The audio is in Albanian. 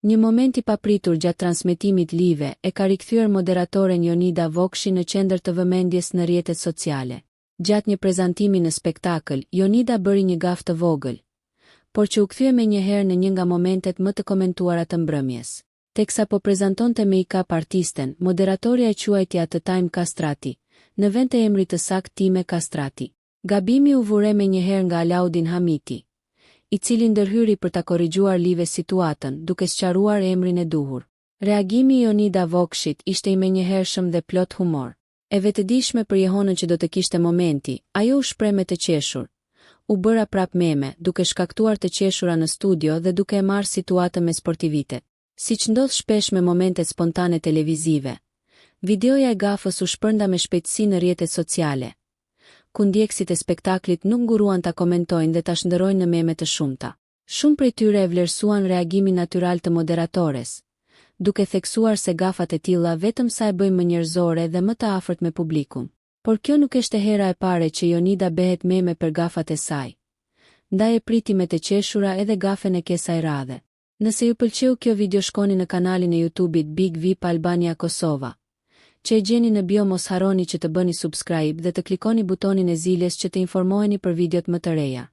Një moment i papritur gjatë transmetimit live e ka rikthyer moderatoren Jonida Vokshi në qendër të vëmendjes në rrjetet sociale. Gjatë një prezantimi në spektakël, Jonida bëri një gafë të vogël, por që u kthye menjëherë në një nga momentet më të komentuara të mbrëmjes. Teksa po prezantonte make-up artisten, moderatorja e quajti atë Time Kastrati, në vend të emrit të saktë Time Kastrati. Gabimi u vure menjëherë nga Alaudin Hamiti, i cili ndërhyri për ta korrigjuar live situatën, duke sqaruar emrin e duhur. Reagimi i Jonida Vokshit ishte i menjëhershëm dhe plot humor. E vetëdijshme për jehonën që do të kishte momenti, ajo u shpreh me të qeshur. U bëra prap meme, duke shkaktuar të qeshura në studio dhe duke e marrë situatën me sportivitet. Siç ndodh shpesh me momentet spontane televizive, videoja e gafës u shpërnda me shpejtësi në rrjetet sociale, ku ndjekësit e spektaklit nuk nguruan ta komentojnë dhe ta shndërojnë në meme të shumta. Shumë prej tyre e vlerësuan reagimin natyral të moderatores, duke theksuar se gafat e tilla vetëm sa e bëjnë më njerëzore dhe më të afërt me publikun. Por kjo nuk ishte hera e pare që Jonida bëhet meme për gafat e saj. Ndaj e priti me të qeshura edhe gafen e kësaj radhe. Nëse ju pëlqeu kjo video, shkoni në kanalin e YouTube-it Big VIP Albania Kosova, që e gjeni në bio. Mos harroni që të bëni subscribe dhe të klikoni butonin e ziljes që të informoheni për videot më të reja.